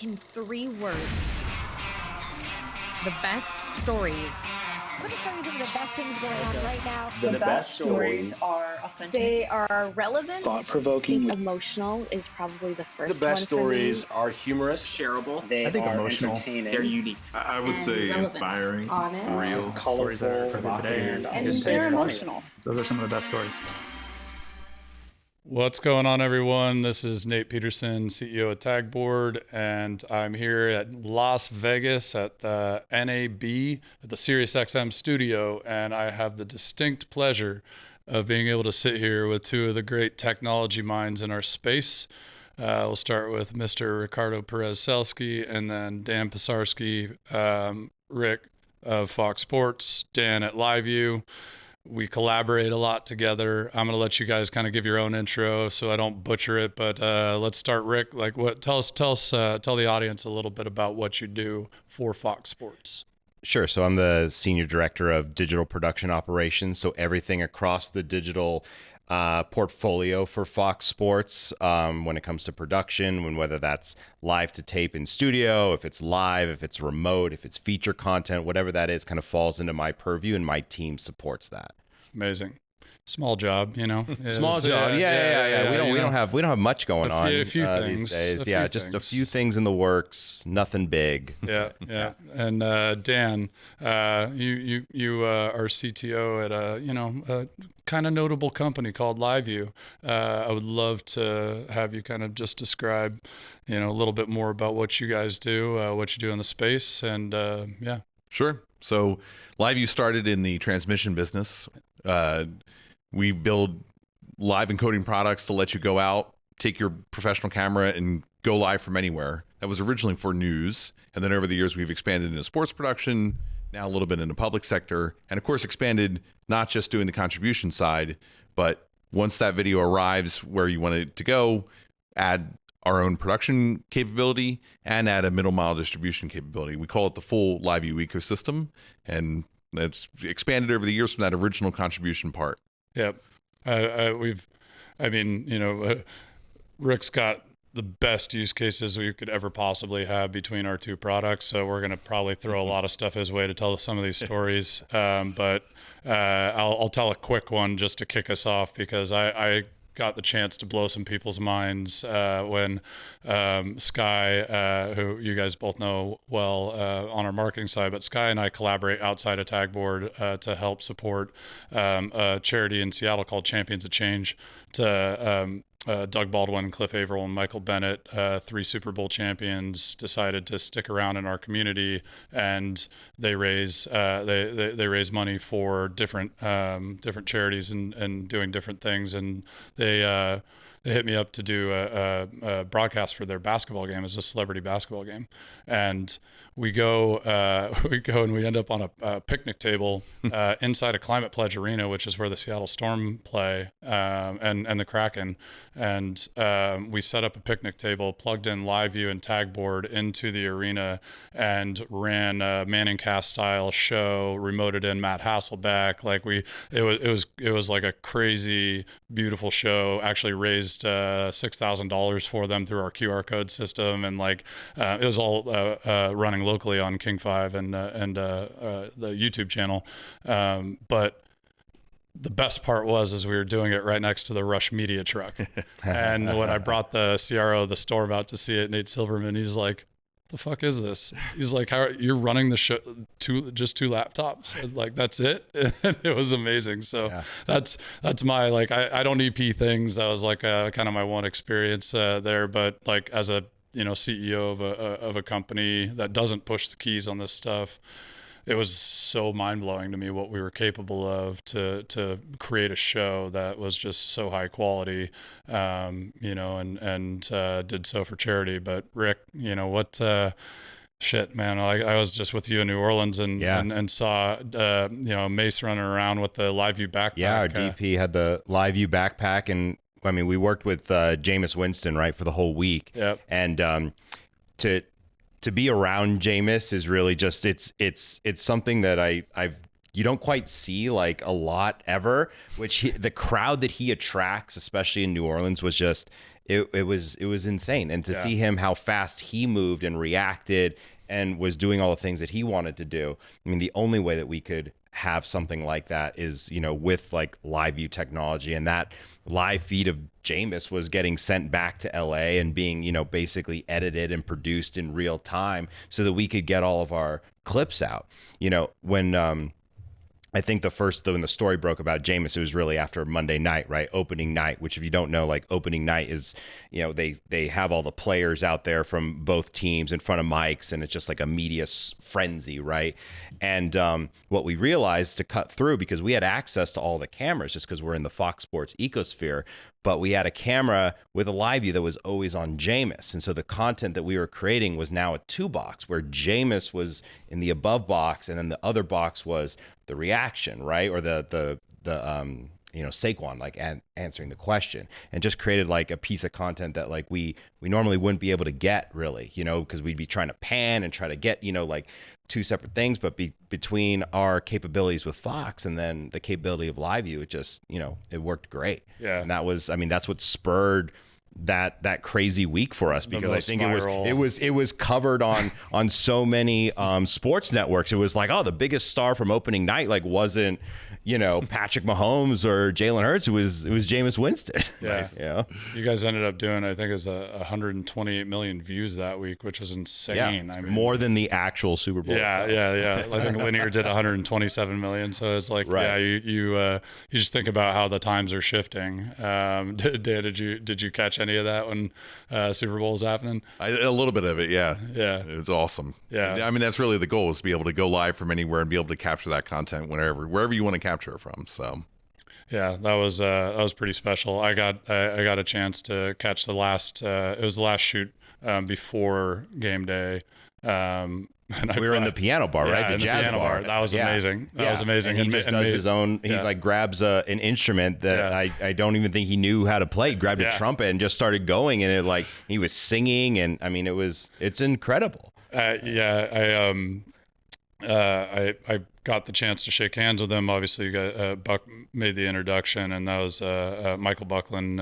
in 3 words. The best stories. What are some of the best things going on right now? The best stories are authentic. They are relevant. thought-provoking. Emotional is probably the first The best one for me. stories are humorous, Shareable. They I think are emotional. entertaining. They're unique. I would And say relevant. inspiring, Honest. real stories that are Colorful, today. and And just they're funny. emotional. Those are some of the best stories. What's going on, everyone? This is Nate Peterson, CEO of Tagboard, and I'm here at Las Vegas at the NAB at the SiriusXM studio, and I have the distinct pleasure of being able to sit here with 2 of the great technology minds in our space. We'll start with Mr. Ricardo Perez-Selsky, and then Dan Pisarski, Rick of Fox Sports, Dan at LiveU. We collaborate a lot together. I'm gonna let you guys kind of give your own intro so I don't butcher it. But let's start, Rick. Tell the audience a little bit about what you do for Fox Sports. Sure. So I'm the Senior Director of Digital Production Operations. So everything across the digital portfolio for Fox Sports when it comes to production, whether that's live to tape in studio, if it's live, if it's remote, if it's feature content, whatever that is, kind of falls into my purview, and my team supports that. Amazing. Small job, you know. Small job. Yeah. We don't have much going on a few things, these days. Just things. a few things in the works. Nothing big. Yeah. And Dan, you are CTO at a kind of notable company called LiveU. I would love to have you kind of just describe, a little bit more about what you guys do, what you do in the space, and yeah. Sure. So LiveU started in the transmission business. We build live encoding products to let you go out, take your professional camera and go live from anywhere. That was originally for news. And then over the years, we've expanded into sports production, now a little bit in the public sector, and of course expanded not just doing the contribution side, but once that video arrives where you want it to go, add our own production capability and add a middle mile distribution capability. We call it the full LiveU ecosystem, and it's expanded over the years from that original contribution part. Yep. Rick's got the best use cases we could ever possibly have between our 2 products. So we're going to probably throw a lot of stuff his way to tell some of these stories. But I'll tell a quick one just to kick us off, because I got the chance to blow some people's minds when Sky, who you guys both know well on our marketing side, but Sky and I collaborate outside of Tagboard to help support a charity in Seattle called Champions of Change to Doug Baldwin, Cliff Averill, and Michael Bennett, 3 Super Bowl champions, decided to stick around in our community, and they raise they raise money for different charities and doing different things, and they hit me up to do a broadcast for their basketball game. It's a celebrity basketball game, and we go and we end up on a picnic table inside a Climate Pledge arena, which is where the Seattle Storm play, and the Kraken. And we set up a picnic table, plugged in LiveU and Tagboard into the arena, and ran a Manning Cast style show. Remoted in Matt Hasselbeck. It was like a crazy, beautiful show. Actually raised $6,000 for them through our QR code system, and it was all running locally on King 5 and the YouTube channel. But the best part was we were doing it right next to the Rush Media truck. And when I brought the CRO of the storm out to see it, Nate Silverman, he's like, "The fuck is this?" He's like, "How you're running the show just 2 laptops? And that's it?" And it was amazing. So yeah. that's my I don't EP things. That was kind of my one experience there. But as a CEO of a company that doesn't push the keys on this stuff, it was so mind-blowing to me what we were capable of to create a show that was just so high quality, and did so for charity. But Rick, what shit, man, I was just with you in New Orleans and saw Mace running around with the LiveU backpack. Yeah, our DP had the LiveU backpack, and I mean, we worked with Jameis Winston, right, for the whole week. Yep. And to be around Jameis is really just it's something that you don't quite see a lot ever. The crowd that he attracts, especially in New Orleans, was just it was insane. And to see him, how fast he moved and reacted and was doing all the things that he wanted to do. I mean, the only way that we could have something like that is, with like LiveU technology, and that live feed of Jameis was getting sent back to LA and being, basically edited and produced in real time so that we could get all of our clips out. When I think when the story broke about Jameis, it was really after Monday night, right? Opening night, which if you don't know, like opening night is, they have all the players out there from both teams in front of mics, and it's just like a media frenzy, right? And what we realized to cut through, because we had access to all the cameras just because we're in the Fox Sports ecosphere, but we had a camera with a LiveU that was always on Jameis. And so the content that we were creating was now a 2-box where Jameis was in the above box, and then the other box was the reaction, right? Or the Saquon, like answering the question, and just created like a piece of content that like we normally wouldn't be able to get, really, because we'd be trying to pan and try to get, like 2 separate things, but between our capabilities with Fox and then the capability of LiveU, it just, it worked great. Yeah. And that's what spurred that crazy week for us, because I think it was covered on so many sports networks. It was like, the biggest star from opening night wasn't Patrick Mahomes or Jalen Hurts. It was Jameis Winston. Yeah. Nice. You guys ended up doing, I think it was 128 million views that week, which was insane. I mean, more than the actual Super Bowl. Yeah. I think Linear did 127 million. So it's like, you just think about how the times are shifting. Did you catch any of that when Super Bowl was happening? A little bit of it, yeah. Yeah. It was awesome. Yeah. I mean, that's really the goal, is to be able to go live from anywhere and be able to capture that content wherever you want to capture it from. So yeah, that was pretty special. I got a chance to catch the last it was the last shoot before game day. And we were in the piano bar, right? The jazz bar. That was amazing. That was amazing. And he just does his own. He grabs an instrument that I don't even think he knew how to play. He grabbed a trumpet and just started going, and he was singing, and I mean, it's incredible. I got the chance to shake hands with him. Obviously, Buck made the introduction, and that was Michael Buckland.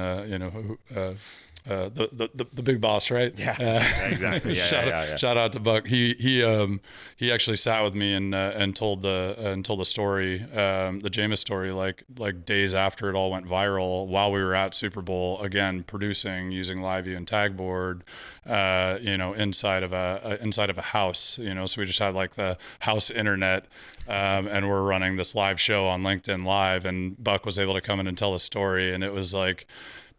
The big boss, right? Yeah, exactly. Shout out to Buck. He actually sat with me and told the story, the Jameis story, like days after it all went viral, while we were at Super Bowl, again producing using LiveU and Tagboard, inside of a house, so we just had like the house internet, and we're running this live show on LinkedIn Live, and Buck was able to come in and tell the story, and it was like.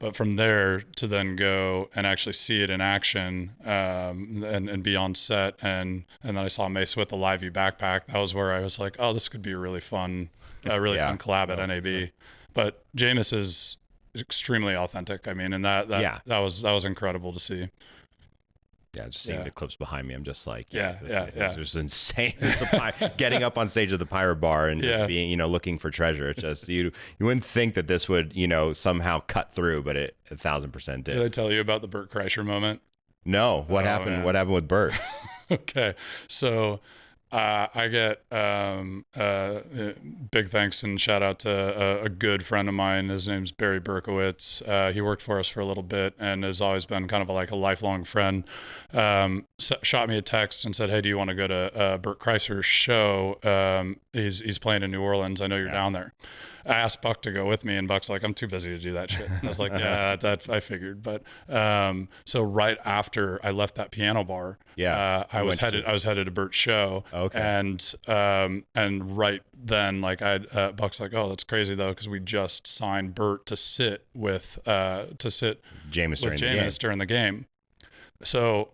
But from there to then go and actually see it in action, and be on set, and then I saw Mace with the LiveU backpack. That was where I was like, oh, this could be a really fun collab at NAB. But Jameis is extremely authentic. I mean, and that was incredible to see. Yeah, just seeing the clips behind me, I'm just like, it's just insane. Getting up on stage at the Pirate Bar and just being, looking for treasure. It's just you wouldn't think that this would, somehow cut through, but it 1,000% did. Did I tell you about the Burt Kreischer moment? No. What happened? Man. What happened with Burt? Okay, so I get big thanks and shout out to a good friend of mine. His name's Barry Berkowitz. He worked for us for a little bit and has always been kind of like a lifelong friend. Shot me a text and said, hey, do you want to go to Burt Kreischer's show? He's playing in New Orleans. I know you're down there. I asked Buck to go with me, and Buck's like, I'm too busy to do that shit. And I was like, yeah, that I figured. But so right after I left that piano bar, I was headed to Burt's show. Okay. And right then, like Buck's like, oh, that's crazy though, because we just signed Burt to sit with Jameis during the game. So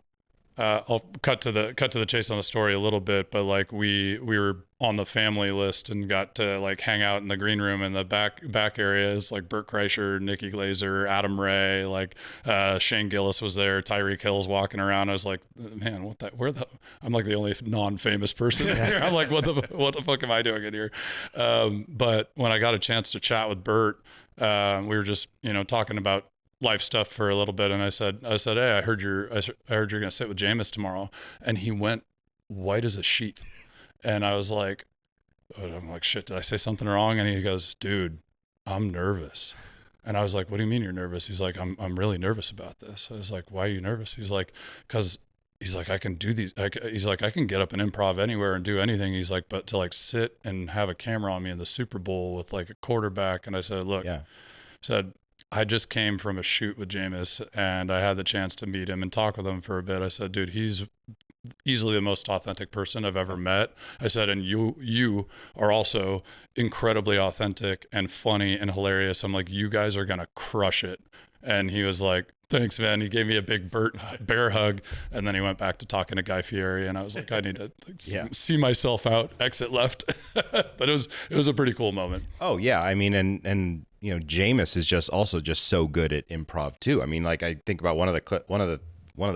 I'll cut to the chase on the story a little bit, but like we were on the family list and got to like hang out in the green room in the back areas, like Burt Kreischer, Nikki Glazer, Adam Ray, like Shane Gillis was there, Tyreek Hill's walking around. I was like, man, I'm like the only non-famous person here. I'm like, what the fuck am I doing in here? But when I got a chance to chat with Burt, we were just talking about life stuff for a little bit, and I said, hey, I heard you're gonna sit with Jameis tomorrow, and he went white as a sheet, and I'm like, shit, did I say something wrong? And he goes, dude, I'm nervous. And I was like, what do you mean you're nervous? He's like, I'm really nervous about this. I was like, why are you nervous? He's like, because he's like, I can do these. He's like, I can get up and improv anywhere and do anything. He's like, but to like sit and have a camera on me in the Super Bowl with like a quarterback. And I said, look, said, I just came from a shoot with Jameis and I had the chance to meet him and talk with him for a bit. I said, dude, he's easily the most authentic person I've ever met. I said, and you are also incredibly authentic and funny and hilarious. I'm like, you guys are going to crush it. And he was like, thanks, man. He gave me a big bear hug. And then he went back to talking to Guy Fieri. And I was like, I need to see myself out, exit left. But it was a pretty cool moment. Oh yeah. I mean, and you know, Jameis is just so good at improv too. I mean, like I think about one of the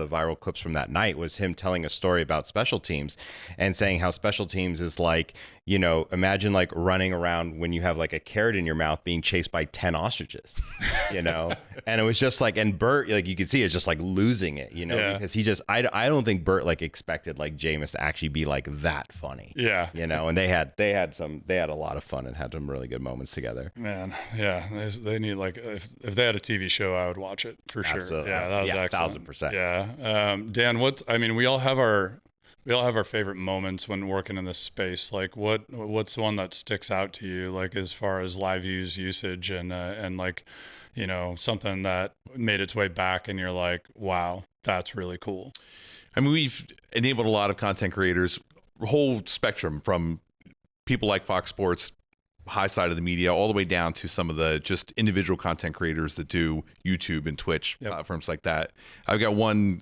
viral clips from that night was him telling a story about special teams and saying how special teams is like, you know, imagine like running around when you have like a carrot in your mouth being chased by 10 ostriches, you know? And it was just like, and Bert, like you could see is just like losing it, you know, because he just, I don't think Bert like expected like Jameis to actually be like that funny. Yeah. You know, and they had a lot of fun and had some really good moments together. Man. Yeah. They need like, if they had a TV show, I would watch it for sure. Absolutely. Yeah. That was excellent. 1,000%. Yeah. Dan, we all have our favorite moments when working in this space. Like what's the one that sticks out to you, like as far as LiveU's usage and like, you know, something that made its way back and you're like, wow, that's really cool. I mean, we've enabled a lot of content creators, whole spectrum from people like Fox Sports, high side of the media, all the way down to some of the just individual content creators that do YouTube and Twitch platforms like that. I've got one,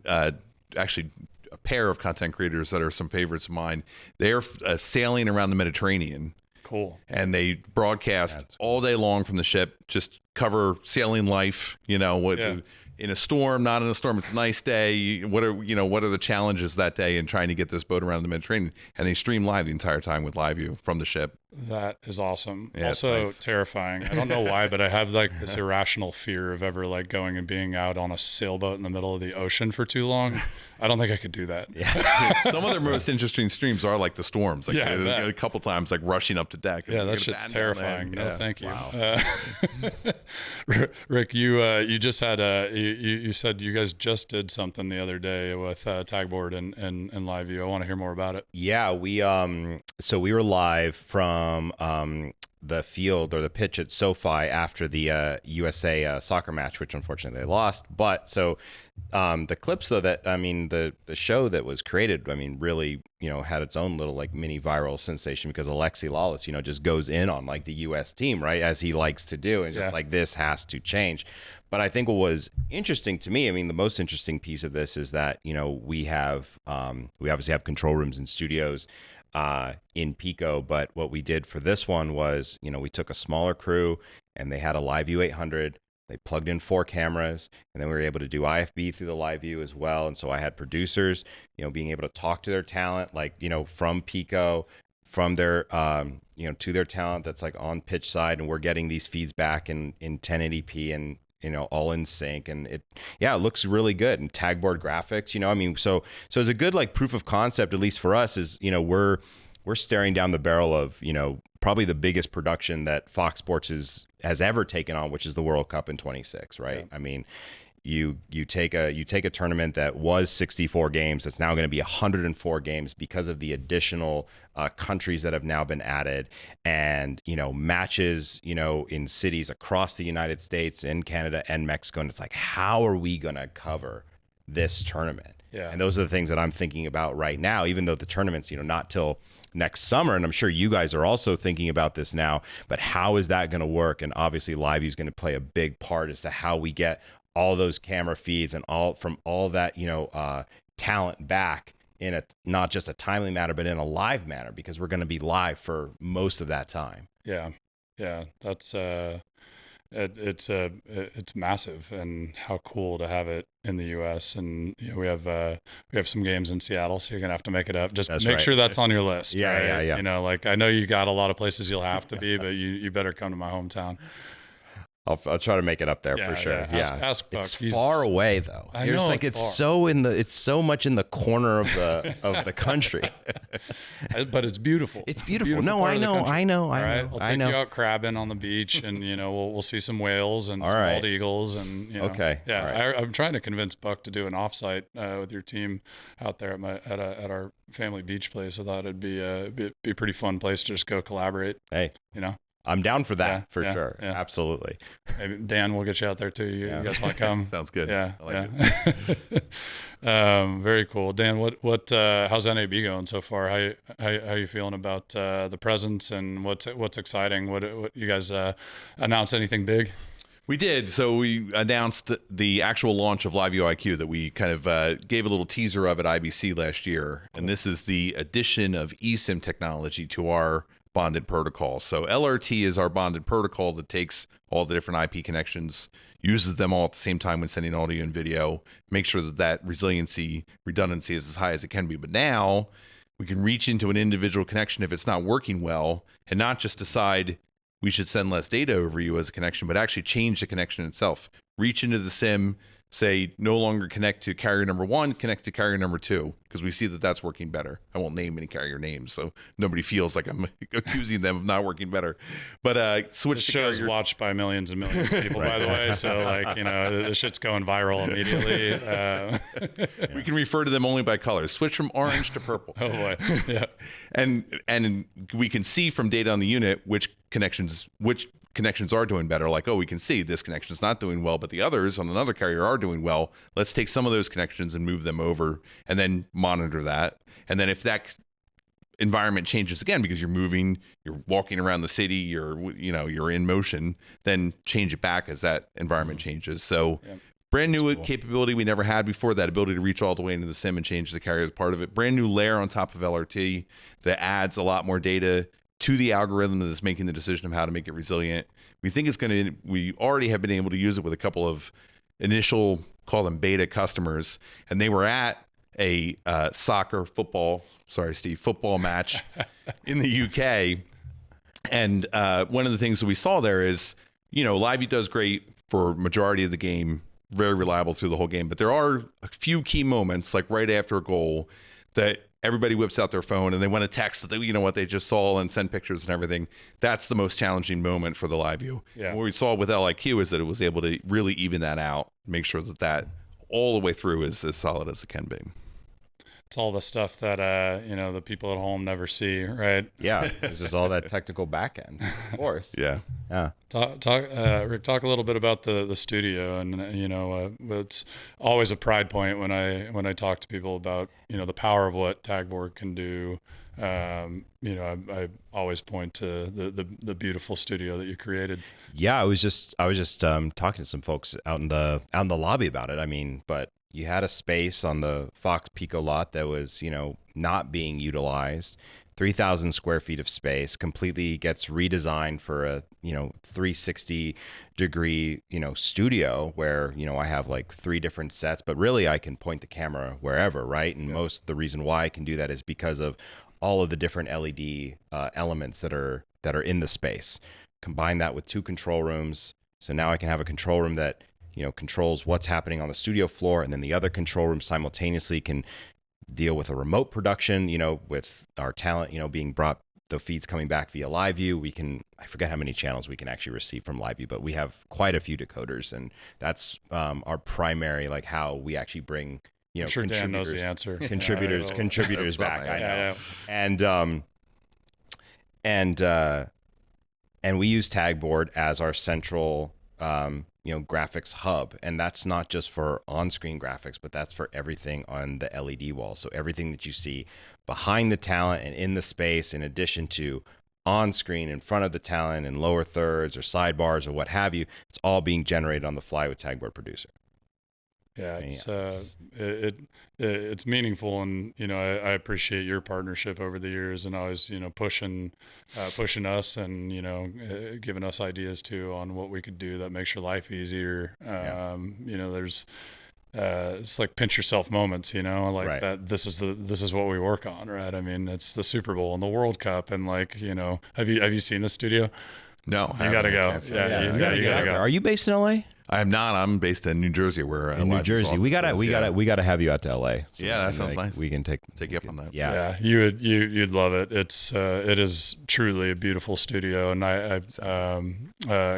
actually a pair of content creators that are some favorites of mine. They're sailing around the Mediterranean. Cool. And they broadcast all day long from the ship, just cover sailing life, you know, in a storm, not in a storm. It's a nice day. What are the challenges that day in trying to get this boat around the Mediterranean? And they stream live the entire time with LiveU from the ship. That is awesome. Yeah, also nice. Terrifying. I don't know why, but I have like this irrational fear of ever like going and being out on a sailboat in the middle of the ocean for too long. I don't think I could do that. Yeah. Some of their most interesting streams are like the storms. Like a couple times like rushing up to deck. Yeah, that shit's terrifying. No, thank you. Wow. Rick, you just had you said you guys just did something the other day with Tagboard and LiveU. I want to hear more about it. Yeah, we were live from the field or the pitch at SoFi after the USA soccer match, which unfortunately they lost. But so the clips though the show that was created, really, had its own little like mini viral sensation because Alexi Lalas, just goes in on like the US team, right, as he likes to do, and just like this has to change. But I think what was interesting to me, the most interesting piece of this is that, we obviously have control rooms and studios in Pico, but what we did for this one was, we took a smaller crew and they had a LiveU 800. They plugged in 4 cameras, and then we were able to do IFB through the LiveU as well. And so I had producers, being able to talk to their talent, like, from Pico, from their, to their talent that's like on pitch side, and we're getting these feeds back in 1080p and, all in sync, and it looks really good. And Tagboard graphics, so it's a good like proof of concept, at least for us, is, we're staring down the barrel of, probably the biggest production that Fox Sports has ever taken on, which is the World Cup in 26, right? Yeah. You take a tournament that was 64 games that's now going to be 104 games because of the additional countries that have now been added, and matches in cities across the United States and Canada and Mexico, and it's like, how are we going to cover this tournament? Yeah. And those are the things that I'm thinking about right now, even though the tournament's not till next summer, and I'm sure you guys are also thinking about this now, but how is that going to work? And obviously LiveU is going to play a big part as to how we get all those camera feeds and all that talent back in not just a timely manner, but in a live manner, because we're going to be live for most of that time. Yeah That's it's massive, and how cool to have it in the US. And we have some games in Seattle, so you're gonna have to make it up. Just make sure that's on your list. Yeah. Like, I know you got a lot of places you'll have to be, but you better come to my hometown. I'll try to make it up there for sure. Ask Buck. It's far away though. I know, it's so much in the corner of the country. But it's beautiful. It's beautiful. No, I know. All right, I'll take you out crabbing on the beach, and we'll see some whales and some bald eagles, and Okay. Yeah, All right. I'm trying to convince Buck to do an offsite with your team out there at our family beach place. I thought it'd be a pretty fun place to just go collaborate. Hey, I'm down for that for sure. Yeah. Absolutely. Maybe Dan will get you out there too. You guys want to come? Sounds good. Yeah, I like it. Very cool. Dan, what how's NAB going so far? How you feeling about the presence and what's exciting? What you guys announced anything big? We did. So we announced the actual launch of LiveU IQ that we kind of gave a little teaser of at IBC last year. And this is the addition of eSIM technology to our bonded protocol. So LRT is our bonded protocol that takes all the different IP connections, uses them all at the same time when sending audio and video, make sure that redundancy is as high as it can be. But now we can reach into an individual connection if it's not working well, and not just decide we should send less data over you as a connection, but actually change the connection itself. Reach into the SIM, say no longer connect to carrier number 1, connect to carrier number 2, because we see that that's working better. I won't name any carrier names, so nobody feels like I'm accusing them of not working better. But switch the to show's carrier. watched by millions and millions of people, by the way. So the shit's going viral immediately. We can refer to them only by colors. Switch from orange to purple. Oh boy, yeah. And we can see from data on the unit which connections are doing better. Like, we can see this connection is not doing well, but the others on another carrier are doing well. Let's take some of those connections and move them over, and then monitor that. And then if that environment changes again, because you're moving, you're walking around the city, you're in motion, then change it back as that environment changes. So brand new capability we never had before, that ability to reach all the way into the SIM and change the carrier as part of it. Brand new layer on top of LRT that adds a lot more data to the algorithm that is making the decision of how to make it resilient. We think we already have been able to use it with a couple of initial, call them beta customers, and they were at a football match in the UK. And one of the things that we saw there is, LiveU does great for majority of the game, very reliable through the whole game, but there are a few key moments, like right after a goal, that everybody whips out their phone and they want to text that what they just saw and send pictures and everything. That's the most challenging moment for the LiveU. Yeah. What we saw with LIQ is that it was able to really even that out, make sure that all the way through is as solid as it can be. It's all the stuff that the people at home never see, right? Yeah, it's just all that technical back end, of course. Yeah. Rick, talk a little bit about the studio, and it's always a pride point when I talk to people about the power of what Tagboard can do. I always point to the beautiful studio that you created. Yeah, I was just talking to some folks out in the lobby about it. But you had a space on the Fox Pico lot that was, not being utilized. 3,000 square feet of space, completely gets redesigned for a 360 degree studio where I have like 3 different sets, but really I can point the camera wherever, right? And the reason why I can do that is because of all of the different LED elements that are in the space. Combine that with 2 control rooms, so now I can have a control room that controls what's happening on the studio floor, and then the other control room simultaneously can deal with a remote production, with our talent, being brought, the feeds coming back via LiveU. I forget how many channels we can actually receive from LiveU, but we have quite a few decoders, and that's our primary, like how we actually bring, I'm sure Dan knows the answer. Contributors back. I know. And we use Tagboard as our central, graphics hub, and that's not just for on-screen graphics, but that's for everything on the LED wall. So everything that you see behind the talent and in the space, in addition to on-screen, in front of the talent, in lower thirds or sidebars or what have you, it's all being generated on the fly with Tagboard Producer. Yeah, it's meaningful, and I appreciate your partnership over the years, and always pushing us, and giving us ideas too on what we could do that makes your life easier. There's it's like pinch yourself moments, Right. that this is what we work on, right? It's the Super Bowl and the World Cup, and have you seen the studio? No, You gotta go. You gotta go. Are you based in LA? I am not. I'm based in New Jersey, where In New Jersey, we gotta have you out to LA. So Yeah, that sounds nice. We can take you up on that. Yeah. You'd love it. It is truly a beautiful studio, and I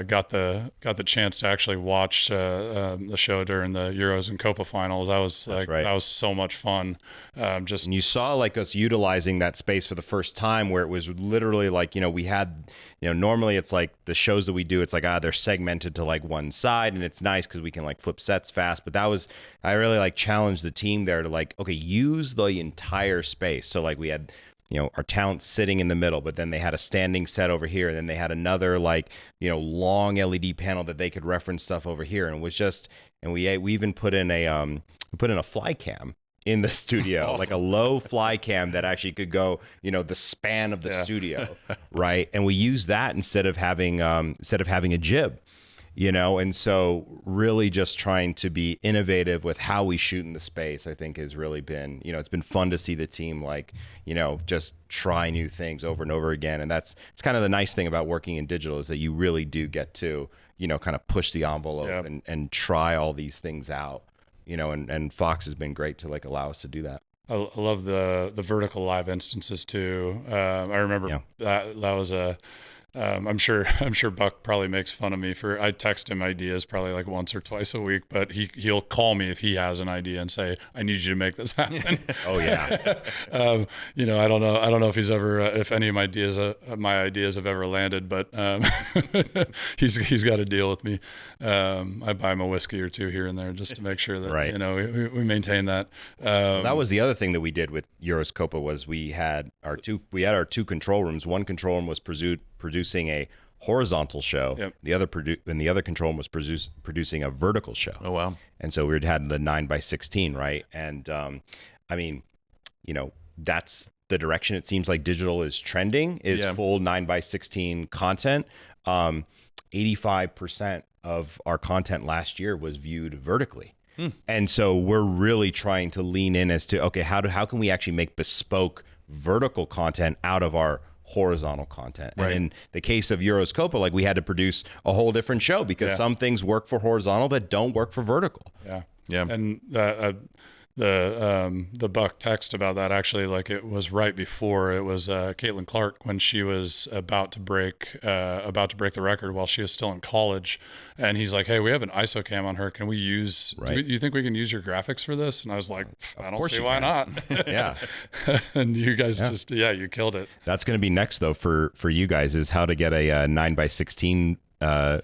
got the chance to actually watch the show during the Euros and Copa finals. That was that was so much fun. And you saw like us utilizing that space for the first time, where it was literally like, we had, normally it's like the shows that we do, it's like they're segmented to like one side, and it's nice because we can like flip sets fast. But I really like challenged the team there to like, okay, use the entire space. So like we had, our talent sitting in the middle, but then they had a standing set over here, and then they had another like, long LED panel that they could reference stuff over here, and it was just, and we even put in a fly cam in the studio, awesome. Like a low fly cam that actually could go, the span of the studio, right? And we use that instead of having a jib, and so really just trying to be innovative with how we shoot in the space, I think has really been, it's been fun to see the team like, just try new things over and over again. And it's kind of the nice thing about working in digital, is that you really do get to, kind of push the envelope and try all these things out. And Fox has been great to like allow us to do that. I love the vertical live instances too. I remember that was I'm sure Buck probably makes fun of me for, I text him ideas probably like once or twice a week, but he'll call me if he has an idea and say, I need you to make this happen. Oh yeah. I don't know if he's ever, if any of my ideas have ever landed, but he's got to deal with me. I buy him a whiskey or two here and there just to make sure that, we maintain that. That was the other thing that we did with Euros Copa, was we had our two control rooms. One control room was producing a horizontal show. Yep. The other control room was producing a vertical show. Oh wow! And so we had the 9x16, right? And that's the direction it seems like digital is trending. Full 9x16 content. 85% of our content last year was viewed vertically. And so we're really trying to lean in as to, okay, how can we actually make bespoke vertical content out of our horizontal content. Right. And in the case of Euros Copa, like we had to produce a whole different show because some things work for horizontal that don't work for vertical. Yeah. Yeah. And the Buck text about that, actually, like it was right before it was Caitlin Clark when she was about to break the record while she was still in college, and he's like, "Hey, we have an ISO cam on her. Can we use? Do you think we can use your graphics for this?" And I was like, "I don't see why not." Yeah. And you guys you killed it. That's going to be next though for you guys, is how to get a 9x16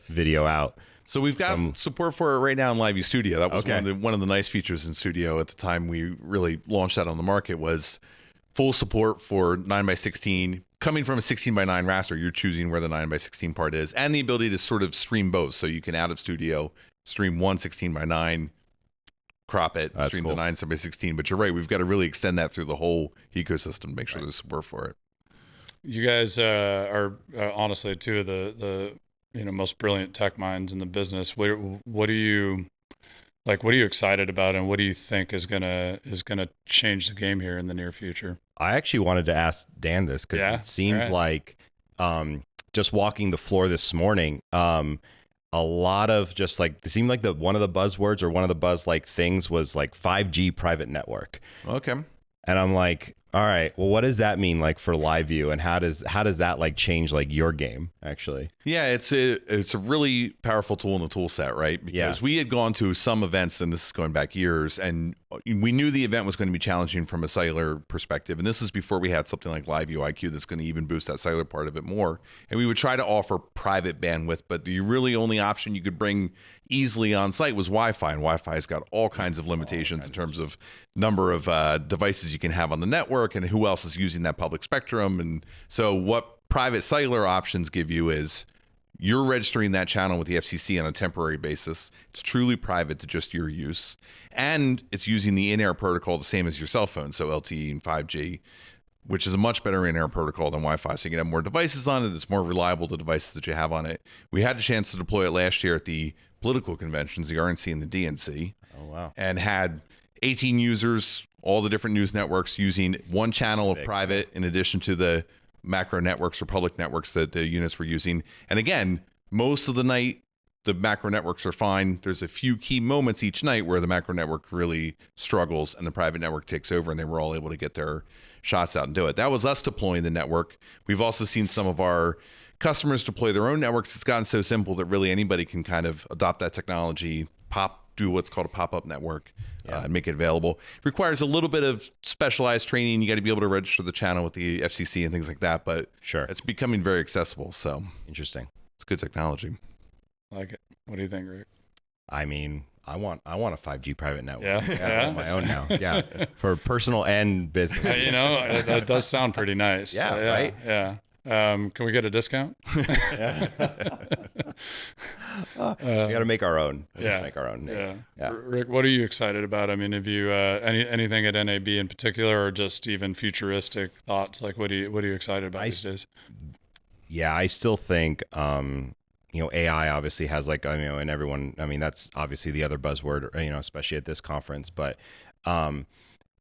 video out. So we've got support for it right now in LiveU Studio. That was one of the nice features in Studio at the time we really launched that on the market, was full support for 9x16. Coming from a 16:9 raster, you're choosing where the 9x16 part is, and the ability to sort of stream both. So you can, out of Studio, stream one 16:9, crop it, stream the 9 7x16. But you're right, we've got to really extend that through the whole ecosystem to make sure there's support for it. You guys are honestly two of the most brilliant tech minds in the business. What are you excited about, and what do you think is gonna change the game here in the near future? I actually wanted to ask Dan this because it seemed like just walking the floor this morning, a lot of just like, it seemed like one of the buzzwords or one of the buzz like things was like 5G private network. Okay. And I'm like, all right, well, what does that mean like for LiveU, and how does that like change like your game actually? Yeah, it's a really powerful tool in the tool set, right? Because we had gone to some events, and this is going back years, and we knew the event was going to be challenging from a cellular perspective. And this is before we had something like LiveU IQ that's going to even boost that cellular part of it more. And we would try to offer private bandwidth, but the really only option you could bring easily on site was Wi-Fi, and Wi-Fi's got all kinds of limitations in terms of number of devices you can have on the network and who else is using that public spectrum. And so what private cellular options give you is you're registering that channel with the FCC on a temporary basis. It's truly private to just your use, and it's using the in-air protocol the same as your cell phone, so LTE and 5G, which is a much better in-air protocol than Wi-Fi. So you can have more devices on it. It's more reliable, the devices that you have on it. We had a chance to deploy it last year at the political conventions, the RNC and the DNC. Oh, wow. And had 18 users, all the different news networks, using one channel of private in addition to the macro networks or public networks that the units were using. And again, most of the night the macro networks are fine. There's a few key moments each night where the macro network really struggles and the private network takes over, and they were all able to get their shots out and do it. That was us deploying the network. We've also seen some of our customers deploy their own networks. It's gotten so simple that really anybody can kind of adopt that technology, do what's called a pop-up network, and make it available. It requires a little bit of specialized training. You got to be able to register the channel with the FCC and things like that, but Sure. it's becoming very accessible. So Interesting. it's good technology. Like it. What do you think, Rick? I mean, I want a 5G private network. Yeah? I Yeah? want my own now. Yeah, for personal and business. You know, that does sound pretty nice. Yeah, right? Yeah. Can we get a discount? We got to make our own. Yeah. Make our own. Yeah. Rick, what are you excited about? I mean, have you anything at NAB in particular, or just even futuristic thoughts? Like, what are you excited about these days? Yeah, I still think AI obviously has and everyone. I mean, that's obviously the other buzzword, especially at this conference. But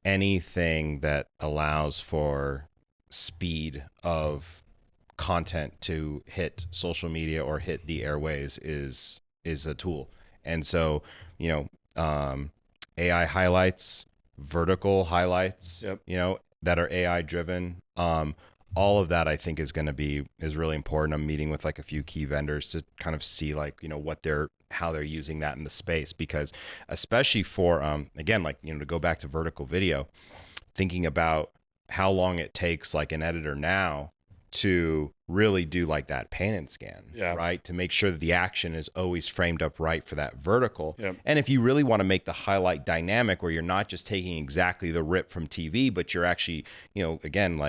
anything that allows for speed of content to hit social media or hit the airways is a tool. And so, AI highlights, vertical highlights, that are AI driven. All of that I think is really important. I'm meeting with a few key vendors to kind of see how they're using that in the space, because especially for, again, to go back to vertical video, thinking about how long it takes an editor now to really do that pan and scan, right? To make sure that the action is always framed up right for that vertical. Yep. And if you really want to make the highlight dynamic, where you're not just taking exactly the rip from TV, but you're actually, again,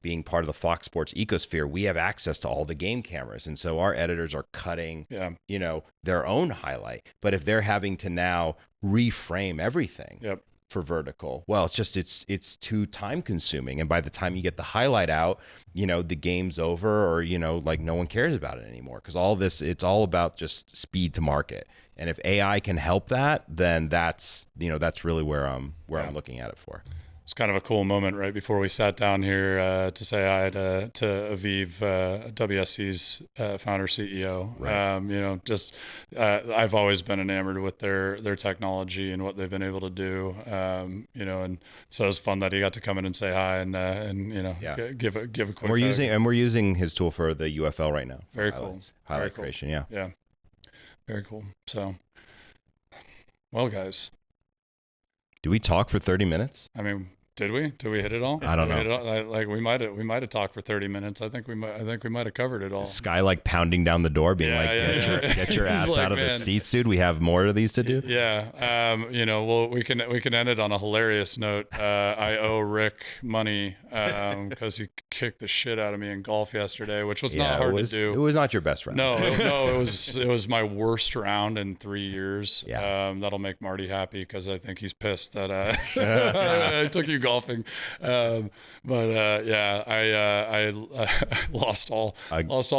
being part of the Fox Sports ecosphere, we have access to all the game cameras. And so our editors are cutting, their own highlight. But if they're having to now reframe everything, for vertical, well, it's too time consuming, and by the time you get the highlight out, the game's over, or no one cares about it anymore, because it's all about just speed to market. And if AI can help that, then that's really where I'm looking at it for. It's kind of a cool moment right before we sat down here to say hi to Aviv, WSC's founder CEO. Right. I've always been enamored with their technology and what they've been able to do. And so it was fun that he got to come in and say hi and give a quick. We're using his tool for the UFL right now. Very cool. Highlight creation. Yeah. Yeah. Very cool. So, well, guys. Do we talk for 30 minutes? I mean, did we hit it all? I don't know. We might have talked for 30 minutes. I think we might have covered it all. Sky pounding down the door, being get your ass out of the seats, dude. We have more of these to do. Yeah. Well, we can end it on a hilarious note. I owe Rick money because he kicked the shit out of me in golf yesterday, which was not hard to do. It was not your best round. No, it was my worst round in 3 years. Yeah. That'll make Marty happy, because I think he's pissed that I took you golfing. I lost all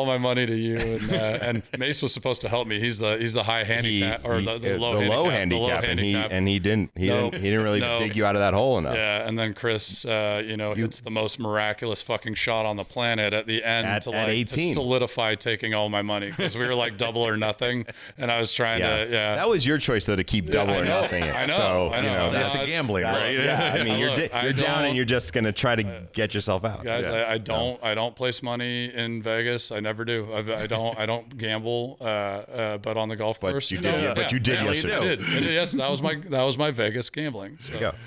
my money to you, and Mace was supposed to help me. He's the high handicap or the low handicap, and he didn't really dig you out of that hole enough. Yeah, and then Chris, hits the most miraculous fucking shot on the planet at the end to solidify taking all my money, because we were double or nothing, and I was trying to. Yeah, that was your choice though, to keep double or nothing. I know. So I know. That's the gambling, right? Yeah, I mean, you're down and you're just gonna try to get yourself out. Guys, I don't place money in Vegas. I never do. I don't gamble, but on the golf course. You did. But you did yesterday. I did. Yes, that was my Vegas gambling. So. There you go.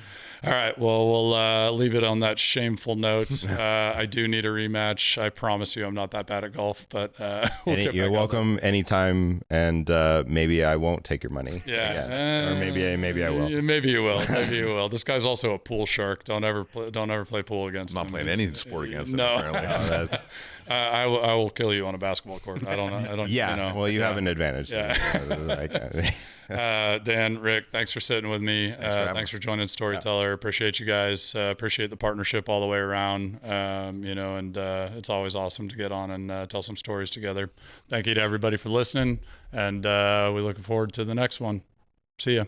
All right. Well, we'll leave it on that shameful note. I do need a rematch. I promise you, I'm not that bad at golf, but you're welcome anytime. And maybe I won't take your money. Yeah. Or maybe I will. Maybe you will. Maybe you will. This guy's also a pool shark. Don't ever play pool against him. I'm not playing any sport against him. No. Apparently. I will kill you on a basketball court. I don't. Yeah. Well, you have an advantage. Yeah. Dan, Rick, thanks for sitting with me. Thanks for joining Storyteller. Appreciate you guys. Appreciate the partnership all the way around. And it's always awesome to get on and tell some stories together. Thank you to everybody for listening, and we're looking forward to the next one. See ya.